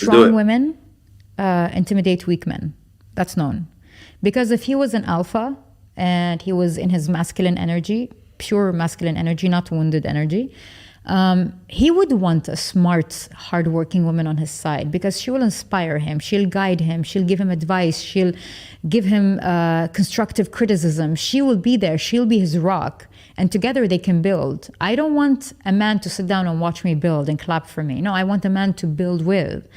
Strong women intimidate weak men. That's known. Because if he was an alpha and he was in his masculine energy, pure masculine energy, not wounded energy, he would want a smart, hardworking woman on his side because she will inspire him. She'll guide him. She'll give him advice. She'll give him constructive criticism. She will be there. She'll be his rock. And together they can build. I don't want a man to sit down and watch me build and clap for me. No, I want a man to build with.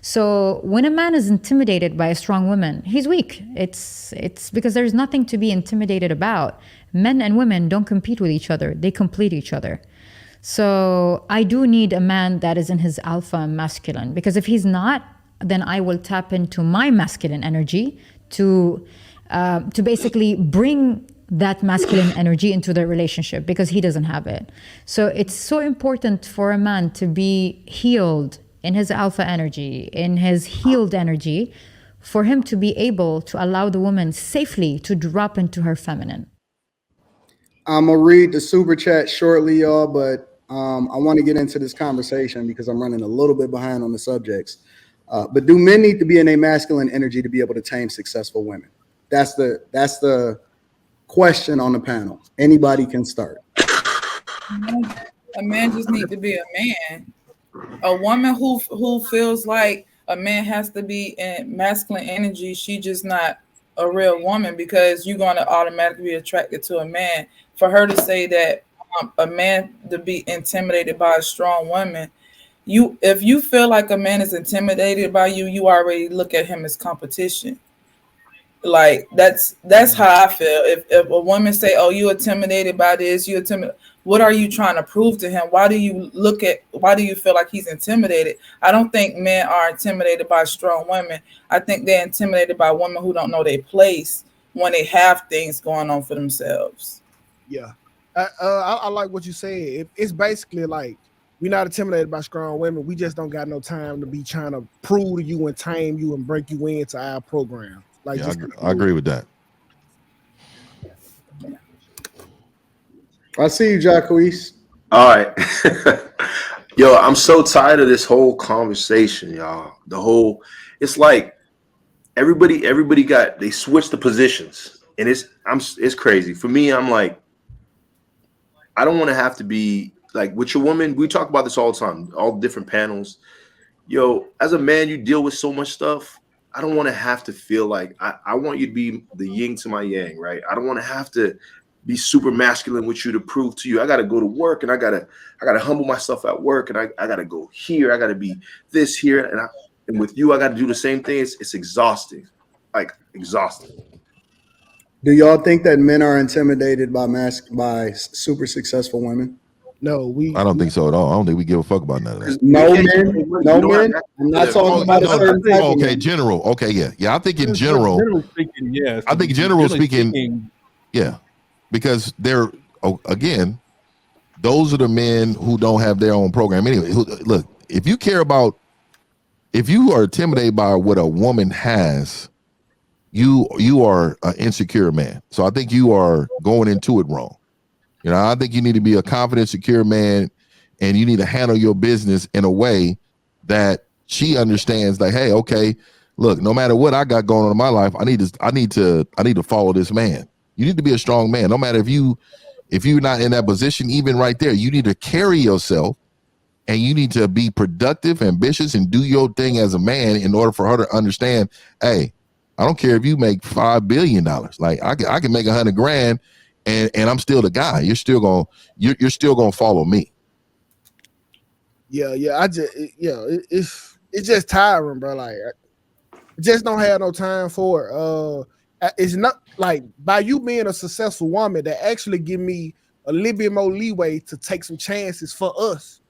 So when a man is intimidated by a strong woman, he's weak. It's because there's nothing to be intimidated about. Men and women don't compete with each other. They complete each other. So I do need a man that is in his alpha and masculine, because if he's not, then I will tap into my masculine energy to basically bring that masculine energy into the relationship, because he doesn't have it. So it's so important for a man to be healed in his alpha energy, in his healed energy, for him to be able to allow the woman safely to drop into her feminine. I'm going to read the super chat shortly, y'all, but I want to get into this conversation because I'm running a little bit behind on the subjects. But do men need to be in a masculine energy to be able to tame successful women? That's the question on the panel. Anybody can start. A man just needs to be a man. A woman who feels like a man has to be in masculine energy, she just not a real woman, because you're going to automatically be attracted to a man. For her to say that a man to be intimidated by a strong woman, if you feel like a man is intimidated by you, you already look at him as competition. Like that's how I feel. If a woman say, "Oh, you intimidated by this," what are you trying to prove to him? Why do you feel like he's intimidated? I don't think men are intimidated by strong women. I think they're intimidated by women who don't know their place when they have things going on for themselves. Yeah. I like what you said. It's basically like we're not intimidated by strong women. We just don't got no time to be trying to prove to you and tame you and break you into our program. Like, yeah, I agree with that. I see you, Jacquees. All right. Yo, I'm so tired of this whole conversation, y'all. It's like everybody they switched the positions, and it's crazy. For me, I'm like, I don't want to have to be like with your woman. We talk about this all the time, all different panels. Yo, as a man, you deal with so much stuff. I don't want to have to feel like I want you to be the yin to my yang, right? I don't want to have to be super masculine with you to prove to you. I got to go to work, and I gotta humble myself at work, and I gotta go here. I gotta be this here, and with you, I got to do the same thing. It's exhausting, like exhausting. Do y'all think that men are intimidated by super successful women? No, I don't think so at all. I don't think we give a fuck about none of that. No men. I'm not talking about a certain type of okay, men. General. Okay, yeah. I think in general. Generally speaking, yes. I think generally speaking, yeah, because they're again, those are the men who don't have their own program anyway. Look, if you are intimidated by what a woman has, you are an insecure man. So I think you are going into it wrong. You know, I think you need to be a confident, secure man, and you need to handle your business in a way that she understands. Like, hey, okay, look, no matter what I got going on in my life, I need to follow this man. You need to be a strong man. No matter if you're not in that position, even right there, you need to carry yourself, and you need to be productive, ambitious, and do your thing as a man in order for her to understand. Hey, I don't care if you make $5 billion. Like I can make $100,000. And I'm still the guy. You're still gonna follow me. Yeah. It's just tiring, bro. Like, I just don't have no time for it. It's not like by you being a successful woman that actually give me a little bit more leeway to take some chances for us.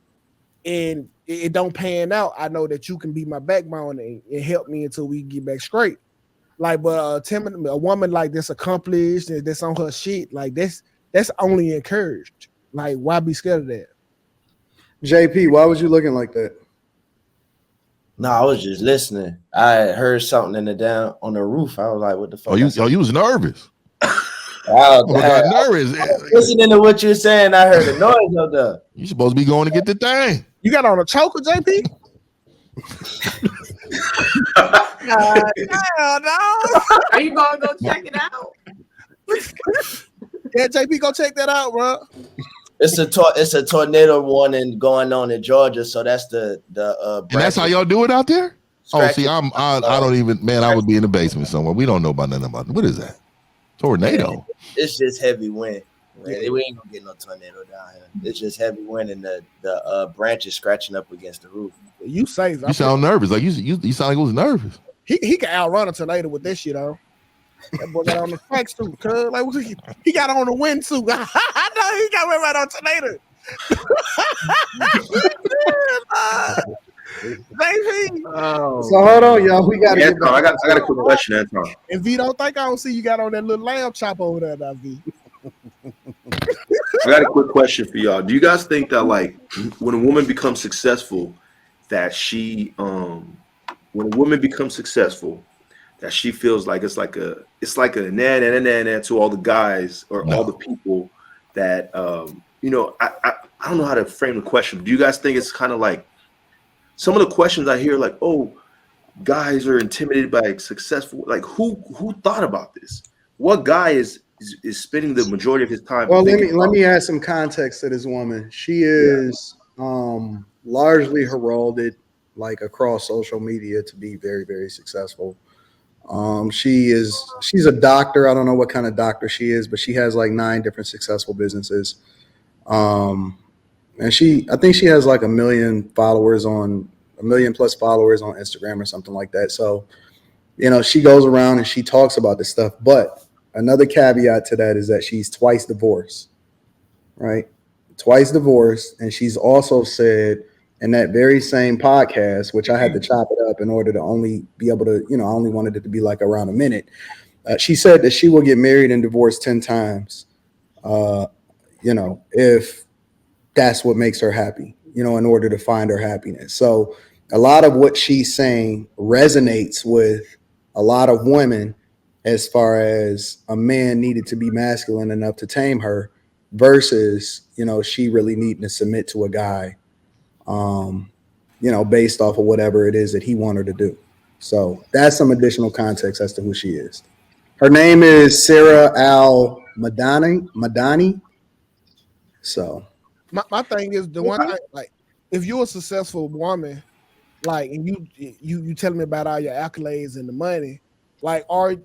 And it don't pan out. I know that you can be my backbone and help me until we get back straight. Like, but a woman like this accomplished, that's on her shit, like that's only encouraged. Like, why be scared of that? JP, why was you looking like that? No, I was just listening. I heard something on the roof. I was like, what the fuck? You was nervous. I got nervous. Listening to what you're saying, I heard a noise up there. You supposed to be going to get the thing. You got on a choker, JP? Hell no. Are you gonna go check it out? Yeah, JP, go check that out, bro. It's a tornado warning going on in Georgia, so that's the And that's how y'all do it out there? Oh, see, Scratching. I don't even, man, I would be in the basement somewhere. We don't know about nothing about it. What is that? Tornado. It's just heavy wind. Man. We ain't gonna get no tornado down here. It's just heavy wind and the branches scratching up against the roof. You safe. You sound nervous. Like you sound like you was nervous. He can outrun a tornado with this shit on. That boy got on the track suit, cuz. Like he got on the windsuit. I know he got right on tornado. Baby. So hold on, y'all. We gotta get back. I got a quick question, Anton. And V, don't think I don't see you got on that little lamb chop over there, now, V. I got a quick question for y'all. Do you guys think that like when a woman becomes successful, that she that she feels like it's like a na to all the guys or all the people that you know, I don't know how to frame the question. Do you guys think it's kind of like some of the questions I hear like, oh, guys are intimidated by successful, like who thought about this? What guy is spending the majority of his time? Well, let me add some context to this woman. She is largely heralded like across social media to be very, very successful. She's a doctor. I don't know what kind of doctor she is, but she has like 9 different successful businesses. And I think she has like 1 million plus followers on Instagram or something like that. So, you know, she goes around and she talks about this stuff. But another caveat to that is that she's twice divorced, right? Twice divorced. And she's also said in that very same podcast, which I had to chop it up in order to only be able to, you know, I only wanted it to be like around a minute. She said that she will get married and divorced 10 times, you know, if that's what makes her happy, you know, in order to find her happiness. So a lot of what she's saying resonates with a lot of women as far as a man needed to be masculine enough to tame her versus, you know, she really needing to submit to a guy, you know, based off of whatever it is that he want her to do. So that's some additional context as to who she is. Her name is Sara Al Madani. So my thing is the one thing, like, if you're a successful woman, like, and you telling me about all your accolades and the money, like, are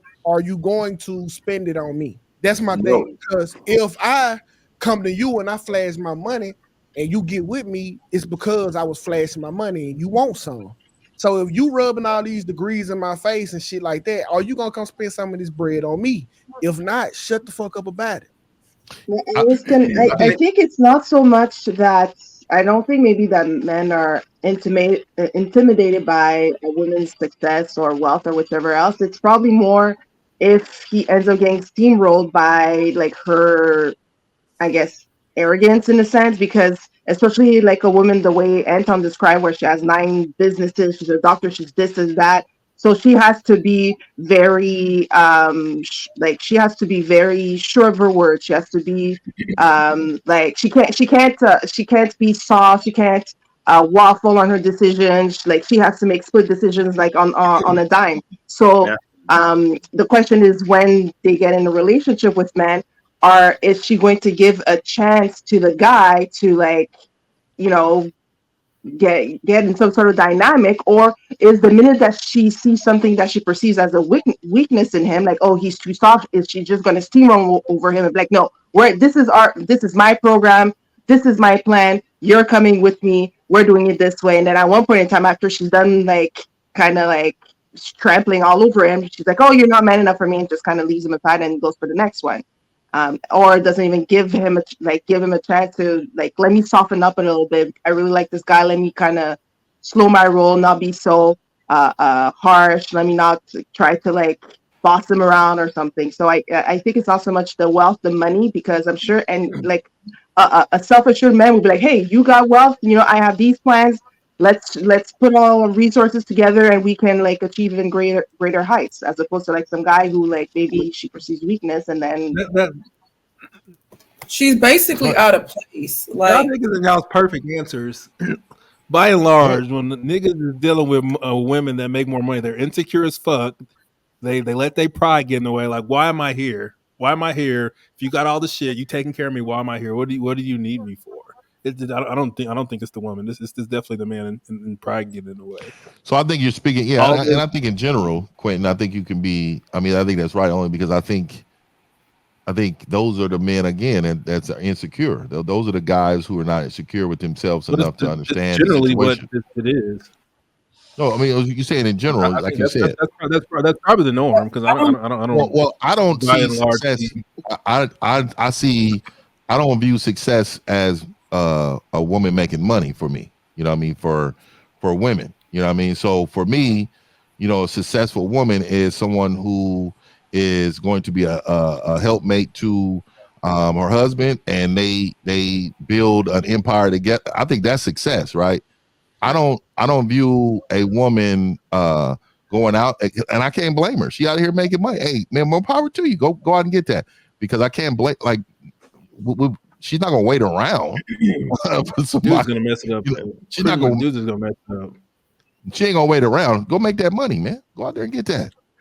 you going to spend it on me? That's my thing. Because if I come to you and I flash my money and you get with me, it's because I was flashing my money and you want some. So if you rubbing all these degrees in my face and shit like that, are you gonna come spend some of this bread on me? If not, shut the fuck up about it. I think it's not so much that I don't think maybe that men are intimidated by a woman's success or wealth or whichever else. It's probably more if he ends up getting steamrolled by like her, I guess, arrogance in a sense, because especially like a woman, the way Anton described, where she has 9 businesses, she's a doctor, she's this and that. So she has to be very, she has to be very sure of her words. She has to be, like she can't be soft. She can't waffle on her decisions. Like she has to make split decisions, like on a dime. So the question is, when they get in a relationship with men, is she going to give a chance to the guy to, like, you know, get in some sort of dynamic, or is the minute that she sees something that she perceives as a weakness in him, like, oh, he's too soft, is she just going to steamroll over him and be like, no, this is my program, this is my plan, you're coming with me, we're doing it this way. And then at one point in time, after she's done like kind of like trampling all over him, she's like, oh, you're not man enough for me, and just kind of leaves him aside and goes for the next one. Or doesn't even give him a chance to, like, let me soften up a little bit. I really like this guy. Let me kind of slow my roll, not be so harsh. Let me not try to like boss him around or something. So I think it's not so much the wealth, the money, because I'm sure, and like a self-assured man would be like, hey, you got wealth, you know, I have these plans. Let's put all our resources together and we can like achieve even greater heights, as opposed to like some guy who like maybe she perceives weakness and then she's basically out of place. Like, I think y'all's perfect answers. by and large, when the niggas is dealing with women that make more money, they're insecure as fuck. They let their pride get in the way. Like, why am I here? Why am I here? If you got all the shit, you taking care of me. Why am I here? What do you need me for? I don't think it's the woman. This is definitely the man and pride getting in the way. So I think you're speaking, yeah, and I think in general, Quentin, I think you can be. I mean, I think that's right, only because I think those are the men again, and that's insecure. Those are the guys who are not insecure with themselves enough to understand. Generally, what it is. No, I mean you're saying in general, like you said. That's probably the norm because I don't. Well, I don't see success. I see. I don't view success as a woman making money for me. You know what I mean? For women. You know what I mean? So for me, you know, a successful woman is someone who is going to be a helpmate to her husband, and they build an empire together. I think that's success, right? I don't view a woman going out, and I can't blame her. She out here making money. Hey, man, more power to you. Go out and get that, because I can't blame. Like, she's not gonna wait around for somebody. Dude's gonna mess it up. She's not gonna. Dude's gonna mess it up. She ain't gonna wait around. Go make that money, man. Go out there and get that.